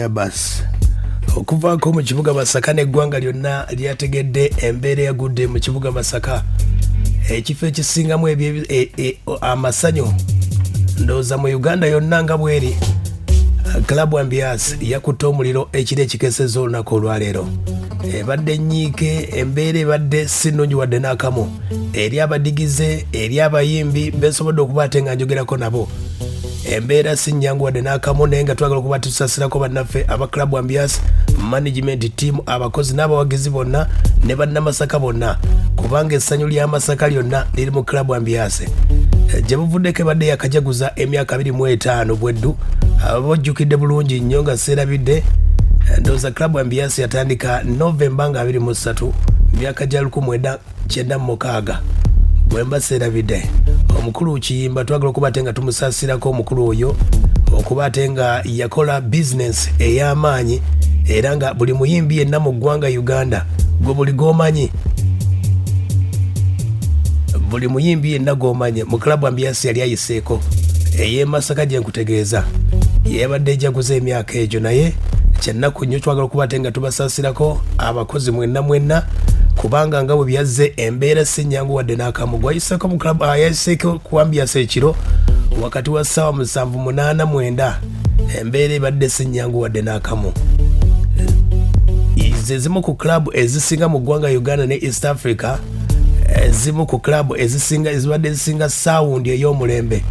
bas okuvaako mu kibuga Masaka n'eggwanga lyonna lyategedde embeera yagudde mu kibuga Masaka ekifo ekisingamu amasanyu ndowooza mu Uganda yonna nga bweri Club Ambiance yakutte omuliro ekiro ekikesezza olunaku olwaleero ebadde nnyiike embeera ebadde si nnungi wadde n'akamu eri abadigize eri abayimbi besobodde okuba ate nga njogerako nabo embeera si nnyangu wadde n'akamu naye nga twagala okuba tusasirako bannaffe aba Club Ambiance management team abakozi n'abawagizi bonna ne bannamasaka bonna kubanga essanyu lya Masaka lyonna liri mu Club Ambiance gye buvuddeko ebadde yakajaguza emyaka 25 bweddu abajjukidde bulungi nnyo nga seerabidde ndowooza Club Ambiance yatandika Novemba nga 23 myaka gya 1996 bwemba seerabidde omukulu kiyimba twagala okuba ate nga tumusaasirako omukulu oyo okuba ate nga yakola business ey'amaanyi era nga buli muyimbi yenna mu ggwanga Uganda gwe buli gomanyi buli muyimbi yenna gomanyi mu Club Ambiance yali ayiseeko ey'e Masaka gye nkutegeeza yebadde ejaguza emyaka egyo naye kyennaku nnyo twagala okuba ate nga tubasaasirako abakozi mwenna kubanga nga bwe byazze embeera si nnyangu wadde n'akamu gwayiseeko mu Club yayiseeko ku Ambiance ekiro wakati wa ssaawa 7:89 embeera ebadde si nnyangu wadde n'akamu ezimu ku club ezisinga mu ggwanga Uganda ne East Africa ezimu ku club ezibadde zisinga sound ey'omulembe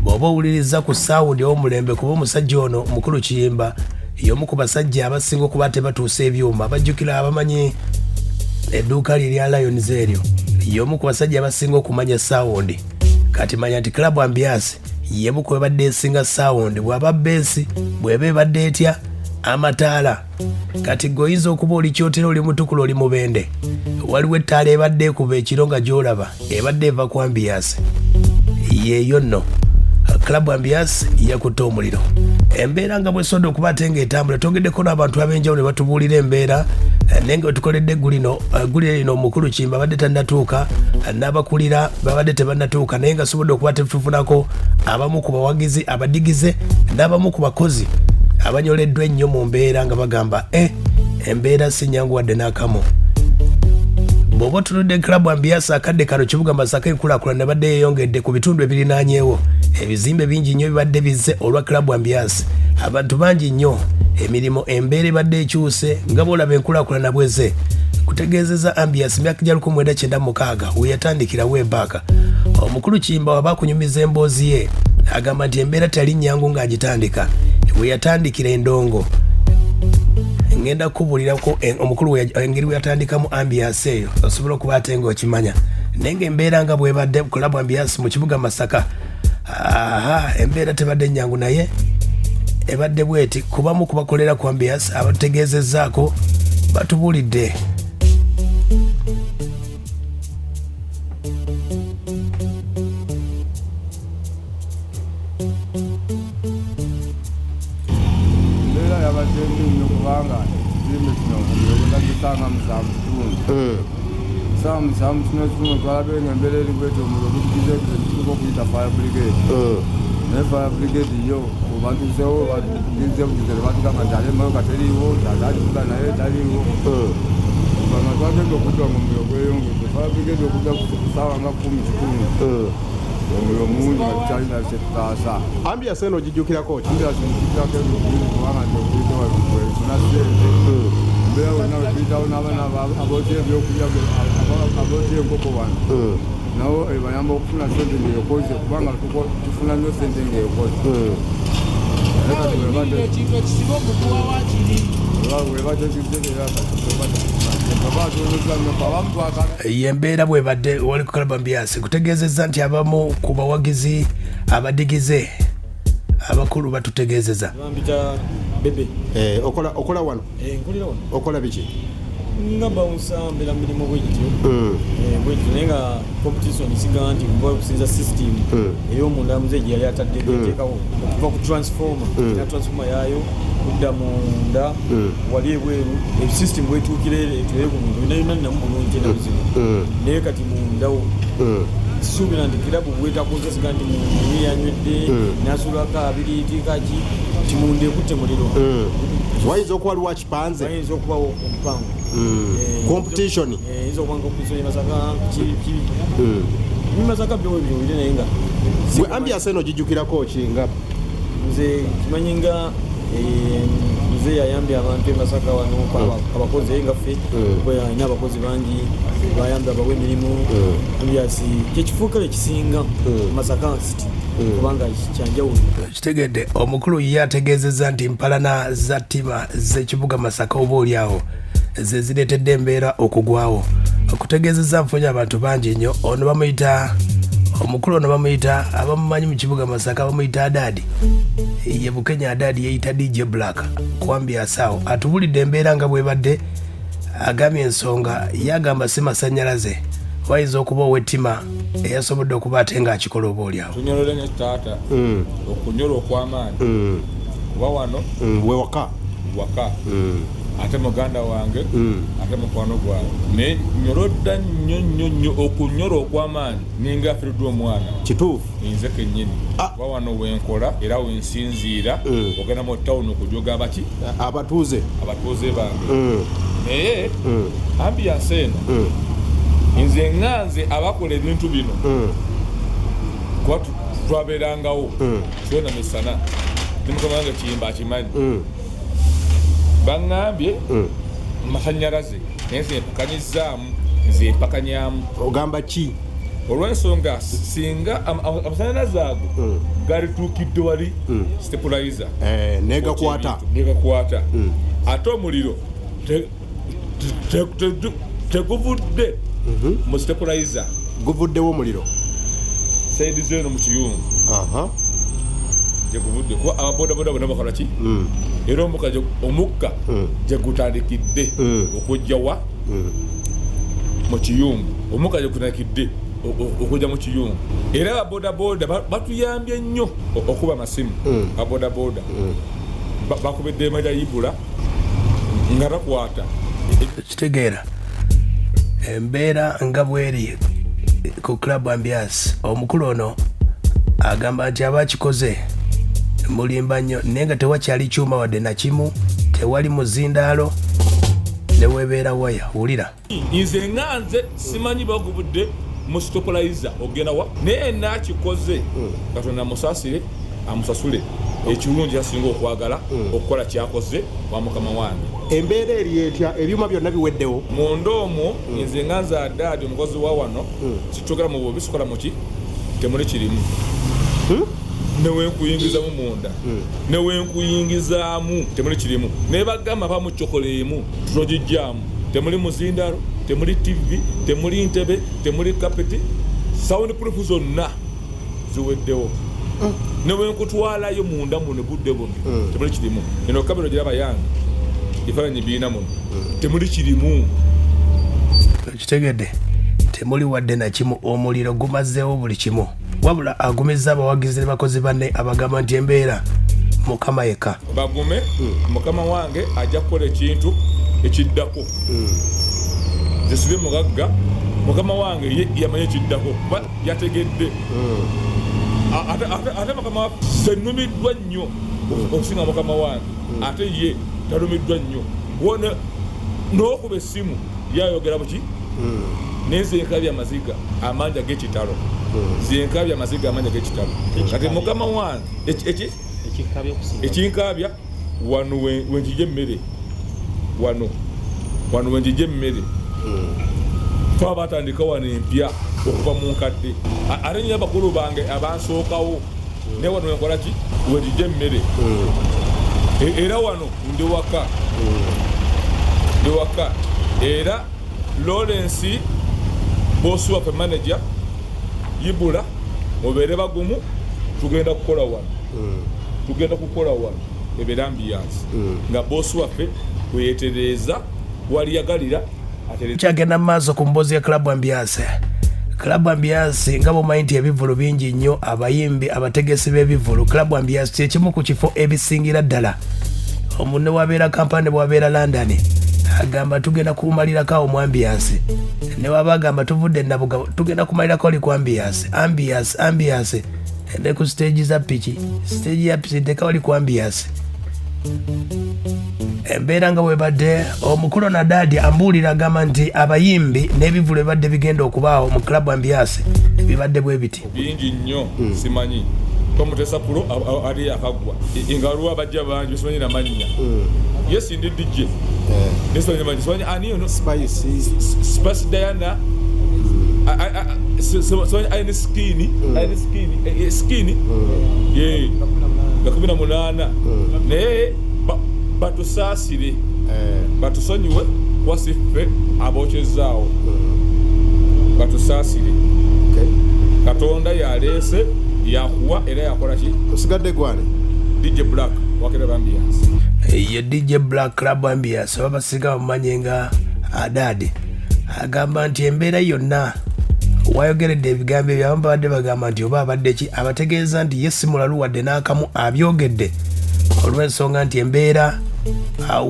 bw'oba owuliriza ku sound ey'omulembe kuba omusajja ono mukulu kiyimba y'omu ku basajja abasinga okuba tebatuusa ebyuma abajjukira abamanyi edduuka lya Lions eryo y'omu ku basajja abasinga okumanya sound kati manya nti Club Ambiance y'emu ku ebadde esinga sound bw'aba bass bw'eba ebadde etya amataala kati goyiza okuba oli kyotera oli mutukula oli mubende waliwo ettaala ebadde ekuba ekiro nga gy'olaba ebadde eva ku Ambiance yeeyo nno Club Ambiance yakutte omuliro embeera nga bwesonda okuba ate nga etambula twogeddeko n'abantu ab'enjawulo ne batubuulira embeera naye nga tukoledde egguliro lino omukulu Kimba badde tannatuuka n'abakulira babadde tebannatuuka naye nga sobodde okuba tetufunako abamu ku bawagizi abadigize n'abamu ku bakozi abanyoleddwa ennyo mu mbeera nga bagamba embeera si nnyangu wadde n'akamu bw'oba otunudde Club Ambiance akadde kano kibuga Masaka enkulaakulana badde yeeyongedde ku bitundu ebirinaanyeewo ebizimbe bingi nnyo bibadde bizze olwa Club Ambiance abantu bangi nnyo emirimu embeera ebadde ekyuse nga bw'olaba enkulaakulana bweze kutegeezeza Ambiance myaka gya 1996 we yatandikira weebaaka omukulu Kimba waba akunyumiza emboozi ye agamba nti embeera tali nnyangu ng'agitandika we yatandikira endongo ngenda kubulirako omukulu engeri we yatandikamu Ambiance eyo osobola okuba ate ng'okimanya naye ng'embeera nga bwebadde Club Ambiance mu kibuga Masaka embeera tebadde nnyangu naye ebadde bweti kubamu kubakolera ku Ambiance abatutegeezezzaako batubuulidde Fire brigade yo abantu zewo batinze bugere batika mandale mayo kateriwo dadali kana edaliwo bana twande ngokuta mu myogweyongo fire brigade okuta kusawa nga 10 omuliro mungi bakyalina sekutasa Ambiance eno gijjukira ko Ambiance gijjukira ko kubanga ndokuita wabwe tunasente mbera wana bitawo n'abana abote ebyokulya abote enkoko wano nawo ebayamba okufuna sente ngeyokoze kubanga tufuna nnyo sente ngeyokoze yembeera bwebadde wali ku Club Ambiance kutegeezezza nti abamu ku bawagizi abadigize abakulu batutegeezeza okola wano okola biki ngamba unsambela mirimu bwekityo naye nga competition isiga nti kuba okusinza system ey'omulamuzi gye yali atadde eteekawo okuva ku transformer na transformer yaayo kudda munda wali ebweru system bwetuukire etwere ku muntu yonna namu bulungi enaku zino naye kati mundawo sisuubira nti kirabu bwetakunze siga nti mundu yanywedde nasulako abiriiti kaki timundekutte muliro wayinza okuba waliwo kipanze ayinza okubawo omupango competition eyinza okuba competition Masaka Masaka byo biri naye nga gwe Ambiance eno gijjukirako ki nga nze kimanyi nga nze yayambye abantu Masaka wano abakozi nga ffe alina abakozi bangi bayambye abawa emirimu Ambiance kyekifuuka ekisinga Masaka City kubanga kyanjawulo kitegedde omukulu ye ategeezezza nti mpalana za ttima z'ekibuga Masaka oba oliawo ze zireetedde embeera okugwawo okutegeezezza nfunye abantu bangi nnyo ono bamuyita omukulu ono bamuyita abamumanyi mu kibuga Masaka bamuyita Adadi ye Bukenya Adadi yeyita DJ Black ku Ambiance awo atubulidde embeera nga bwebadde agambye ensonga yagamba si masannyalaze wayinza okuba ow'ettima eyasobodde okuba ate ng'akikola oba oliawo tunyolole ne taata okunyola okw'amaanyi kuba wano wewaka waka ate muganda wange ate mukwano gwange naye nyolodda nnyo okunyola okw'amaanyi ninga afiiriddwa omwana kituufu nze kennyini kuba wano wenkola era wensinziira ogenda mu tawuni okujoga abaki abatuuze bange naye Ambiance eno nze nganze abakola ebintu bino kuba twabeerangawo kyona misana nimukama wange kiyimba akimanyi baŋŋambye masannyalaze naye nze mpakanyizaamu nze mpakanyamu ogamba ki olw'ensonga singa amasannyalaze ago galituukidde wali stabilizer negakwata ate omuliro teguvudde mu stabilizer guvuddewo omuliro saidi zeno mu kiyungu gyeguvudde kuba ababodaboda bonna bakola ki era omukka gyegutandikidde okujja wa mu kiyungu omukka gyegutandikidde okujja mu kiyungu era ababodaboda batuyambye nnyo okuba amasimu ababodaboda bakubedde emada yibula nga bakwata kitegeera embeera nga bweri ku Club Ambiance omukulu ono agamba nti abakikoze mulimba nnyo naye nga tewakyali kyuma wadde nakimu tewali muzindaalo newebeera waya wulira nze nganze simanyi bagubudde mu stabilizer ogenda wa naye nakikoze katonda musasire amusasule ekirungi asinga okwagala okukola kyakoze wa mukama wange embeera eri etya ebyuma byonna biweddewo munda omwo nze nganze Adadi omukozi wa wano kitogera mu bubi sikola muki temuli kirimu newenkuyingizaamu munda newenkuyingizaamu temuli kirimu naye bagamba bamu kyokoleemu tutogijjaamu temuli muzindalo temuli TV temuli ntebe temuli kapeti sound proof zonna ziweddewo newenkutwalayo munda muno budde bumbi temuli kirimu eno kamera giraba yange ifaananyi biina muno temuli kirimu kitegedde temuli wadde nakimu omuliro gumazeewo buli kimu wabula agumizza abawagizi ne bakozi banne abagamba nti embeera mukama yekka bagume mukama wange ajja kukola ekintu ekiddako zisibe mugagga mukama wange yamanye ekiddako kuba yategedde ate mukama senumiddwa nnyo okusinga mukama wange ate ye talumiddwa nnyo wona n'okuba essimu yayogera buki nezenkabya amaziga amanja g'ekitalo zenkabya amaziga amanja g'ekitalo kati mukama wange ekinkabya wano wenjije emmere wano wenjije emmere twaba batandika wano empya okuva mu nkadde ate nyo abakulu bange abansookawo naye wano wenkola ki wenjije emmere era wano ndi waka era Lawrence bosi waffe manager yibula mubeere bagumu tugenda kukola wano ebeera Ambiance nga bosi waffe weyetereeza waliyagalira kyagenda mu maaso ku mbozi ya Club Ambiance Club Ambiance nga bomanyi nti ebivulu bingi nnyo abayimbi abategesi b'ebivulu Club Ambiance kyekimu ku kifo ebisingira ddala omunne wabeera Kampala ne bwabeera London agamba tugenda kumalirako awo mu ambiance ne waba agamba tuvudde nabuga tugenda kumalirako oli ku ambiance ne ku stage za piki stage ya piki teka oli ku ambiance embeera nga webadde omukulu na dadi ambuulira agamba nti abayimbi n'ebivulo ebadde bigenda okubaawo mu Club Ambiance bibadde bwe biti bingi nnyo simanyi tomutesa pulo ali akagwa ingaluwa bajja bangi simanyi namannya yes ndi DJ nesimanyi namannya simanyi ani ono Spice Diana simanyi ayine skini ye gakubina munana naye batusaasire batusonyiwe wasiffe abokyezaawo batusaasire katonda yaleese yakuwa era yakola ki osigadde gwane DJ Black wa Club Ambiance ye DJ Black Club Ambiance babasiga bamanye nga adadi agamba nti embeera yonna wayogeredde ebigambo ebyo abamu babadde bagamba nti oba abadde ki abategeeza nti ye si mulalu wadde n'akamu abyogedde olw'ensonga nti embeera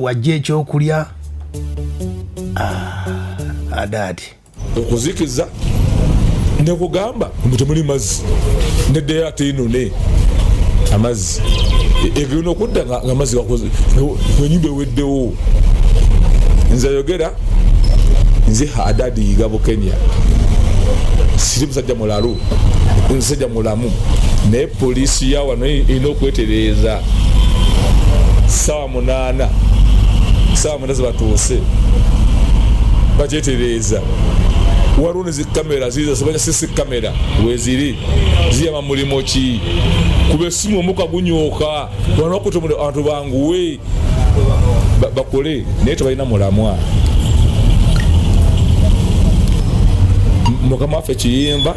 wajja ekyokulya adadi okuzikiza nekugamba mutemuli mazzi neddeyo ate inone amazzi egenda okudda nga amazzi gakoze enyumba eweddewo nze ayogera nze adadi yigabo Kenya siri musajja mulalu musajja mulamu naye poliisi ya wano erina okwetereeza sawa munana zebatuuse bakyetereeza waliwo ne zikamera ziza sebanya sisi kamera weziri ziyama mulimo ki kuba essimu omuka gunyooka wanakuta abantu banguwe bakole naye tebalina mulamwa mukama waffe kiyimba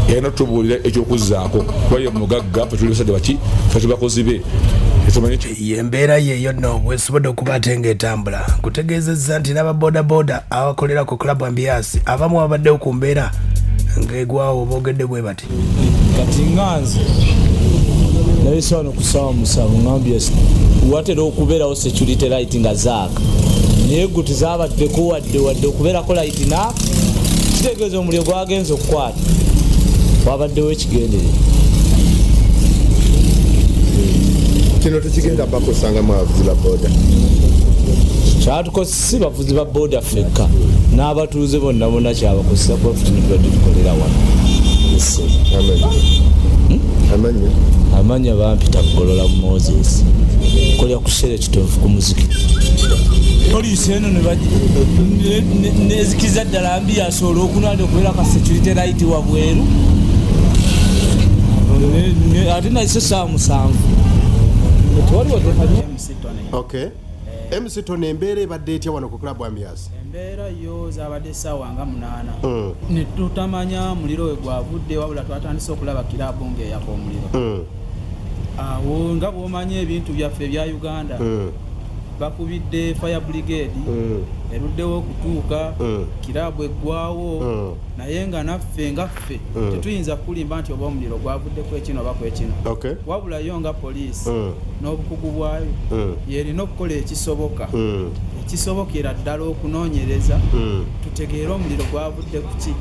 yalina tutubuulira ekyokuzzaako kuba ye mugagga fe tuli basajja baki fe tubakozi be embeera yeeyo nno bwesobodde okuba ate ng'etambula kutegeezezza nti n'ababodaboda abakolera ku Club Ambiance abamu babaddewo ku mbeera ng'egwawo boogedde bwe bati kati nganze nayise wano kusaawa musanvu ngambye watera okubeerawo security light nga zaaka naye gu tizaabaddeko wadde okubeerako light naaka kitegeeza omuliro gwagenza okukwata wabaddewo ekigenderere kino tekigenda bakusangamu abavuzi ba boda kyatukozesa bavuzi ba boda fekka n'abatuuze bonna kyabakozesa kubafutinibadde tukolera wano amanya bampita kugolola Moses kolya kusere kitovu ku muziki poliisi eno nezikiza ddala Ambiance olwokunali okubeera ka security light wabweru ate nayise saa musanvu okay MC Tone embeera ebadde etya wano ku Club Ambiance embeera yo zabadde ssaawa nga 8 ne tutamanya muliro we gwavudde wabula twatandise okulaba kirabu ng'eyaka omuliro awo nga bw'omanya ebintu byaffe ebya Uganda bakubidde fire brigade eruddewo okutuuka kirabu eggwawo naye nga naffe ngaffe tetuyinza kulimba nti oba omuliro gwavuddeko ekino oba kwekino wabula yo nga poliisi n'obukugu bwayo yerina okukola ekisobokera ddala okunoonyereza tutegeere omuliro gwavudde ku ki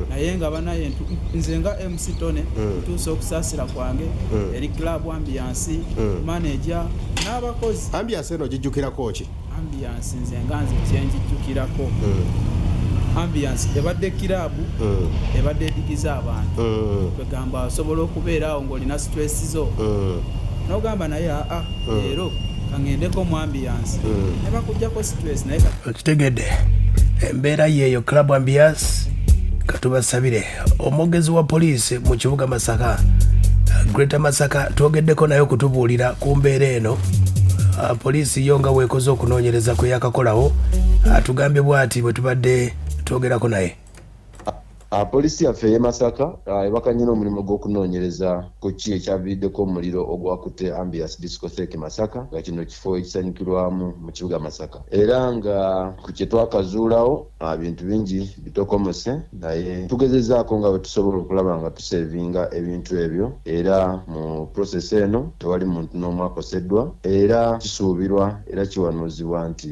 naye nga banaye nze nga MC Tone ntuusa okusaasira kwange eri Club Ambiance manager n'abakozi Ambiance eno gijjukirako ki Ambiance nze nga nze kyenjijjukirako Ambiance ebadde kirabu ebadde edigiza abantu kwegamba asobola okubeerawo ng'olina stress zo n'ogamba naye leero kangendeko mu Ambiance ne bakuggyako stress naye okitegedde embeera yeeyo Club Ambiance katubasabire omwogezi wa poliisi mu kibuga Masaka Greater Masaka twogeddeko naye okutubuulira ku mbeera eno poliisi yo nga weekoze okunoonyereza kwe yakakolawo atugambye bw'ati bwe tubadde twogerako naye Polisi yaffe y'e Masaka ebakanye n'omulimu gw'okunoonyereza ku ki ekyaviiriddeko omuliro ogwakutte Ambiance discotheque Masaka nga kino kifo ekisanyukirwamu mu kibuga Masaka, era nga ku kye twakazuulawo bintu bingi bitokomose, naye tugezezaako nga bwe tusobola okulaba nga tusevinga ebintu ebyo, era mu process eno tewali muntu n'omu akoseddwa, era kisuubirwa era kiwanuuzibwa nti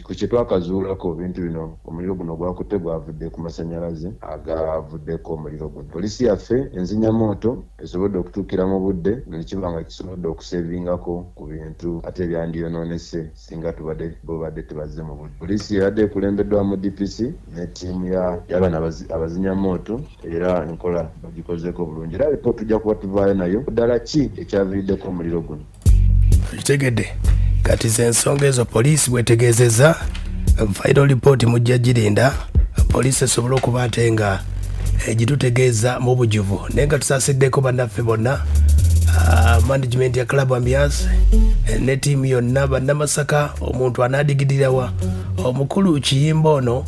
ku kye twakazuulako bintu bino omuliro guno gwakutte gwavudde ku masannyalaze agavuddeko omuliro guno. Polisi yaffe enzinyamooto esobodde okutuukira mu budde nekiba nga kisobodde okusevingako ku bintu ate ebyandiyonoonese singa bobadde tebazze mu budde. Polisi yabadde ekulembeddwamu DPC ne ttiimu y'abaana abazinyamooto, era enkola bagikozeko bulungi, era alipoota tujja kuba tuvaayo nayo ddala ki ekyaviiriddeko omuliro guno. Kitegedde kati z'ensonga ezo poliisi bwetegeezezza final report mujja girinda poliisi esobole okuba ate nga egitutegeeza mu bujuvu, naye nga tusaasiddeko bannaffe bonna management ya Club Ambiance ne ttiimu yonna bannamasaka, omuntu anadigidirawa omukulu kiyimba ono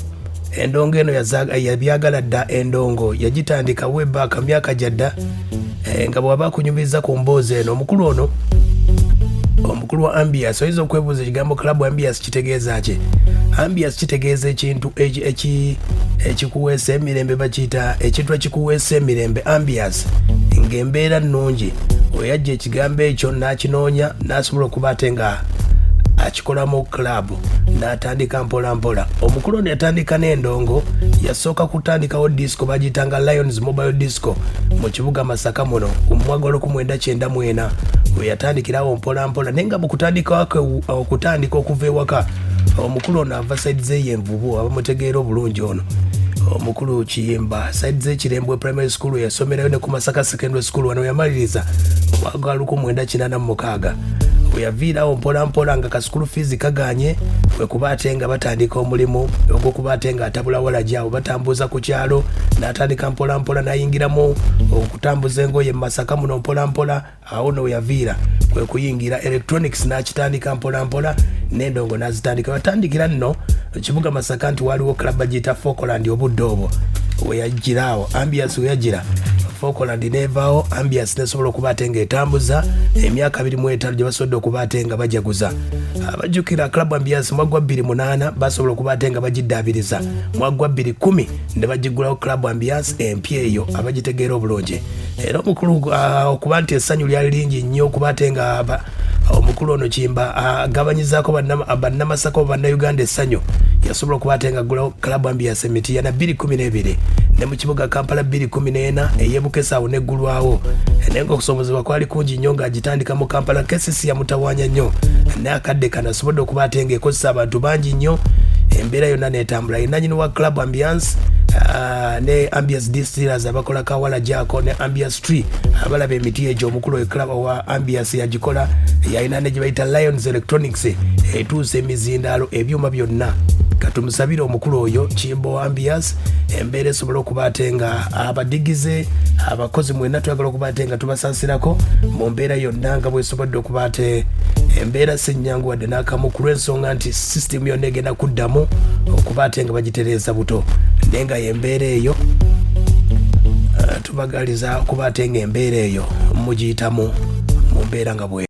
endongo eno yabyagala dda, endongo yagitandika webbaaka myaka gyadda, nga bw'aba akunyumiriza ku mboozi eno omukulu ono, omukulu wa Ambiance oyinza okwebuuza ekigambo Club Ambiance kitegeeza ki? Ambiance kitegeeza ekintu ekikuweesa emirembe, bakiyita ekintu ekikuweesa emirembe. Ambiance ng'embeera nnungi, oyajja ekigambo ekyo n'akinoonya n'asobola okuba ate nga akikolamu club n'atandika mpola mpola. Omukulu ono yatandika n'endongo, yasooka kutandikawo disco bagiyitanga Lions Mobile Disco mu kibuga Masaka muno mu mwaka 1994 we yatandikirawo mpola mpola, naye nga mu kutandika okuva ewaka omukulu ono ava side ze y'envubu, abamutegeera obulungi ono omukulu kiyimba side ze Kirembwe Primary School yasomerayo ne ku Masaka Secondary School wano yamaliriza omwaka 1986 we yaviirawo mpola mpola nga kasukulu fees kaganye we kuba ate nga batandika omulimu ogw'okuba ate nga atabula walajaawo batambuza ku kyalo, n'atandika mpola mpola n'ayingiramu okutambuza engoye mu Masaka muno mpola mpola, awo no yaviira kwe kuyingira electronics n'akitandika mpola mpola, n'endongo n'azitandika. Batandikira nno ekibuga Masaka nti waliwo club bagiyita Falkland obudde obwo we yagiraawo Ambiance we yagira Falkland nevaawo, Ambiance nesobola okuba ate nga etambuza emyaka 25 gye basobodde okuba ate nga bajaguza. Abajjukira Club Ambiance mwagwa 2008 basobola okuba ate nga bagiddaabiriza, mwagwa 2010 ne bagigulawo Club Ambiance empya eyo abagitegeera obulungi. Era omukulu okuba nti essanyu lyali lingi nnyo okuba ate nga omukulu ono Kimba agabanyizaako bannamasaka bannayuganda essanyu, yasobola okuba ate nga agulawo Club Ambiance emiti yana 2012 ne mu kibuga Kampala 2014 eyebukesa awo neggulwawo, naye nga okusomozebwa kwali kungi nnyo ng'agitandika mu Kampala. KCC yamutawaanya nnyo, naye akadde kano asobodde okuba ate nga ekozesa abantu bangi nnyo, embeera yonna n'etambula. Yenanyini wa Club Ambiance ne Ambiance Distillers abakola kawala jako ne Ambiance Tree abalaba emiti egyo omukulu w'eklub wa Ambiance yagikola, yalina ne gye bayita Lions Electronics etuusa emizindaalo ebyuma byonna. Katumusabire omukulu oyo Kimbo wa Ambiance embeera esobola okuba ate nga abadigize abakozi mwenna twagala okuba ate nga tubasansirako mu mbeera yonna nga bwesobodde okuba ate embeera sennyangu wadde n'akamu ku lw'ensonga nti system yonna egenda kuddamu okuba ate nga bagitereeza buto, naye nga embeera eyo tubagaliza okuba ate nga embeera eyo mugiyitamu mu mbeera nga bwe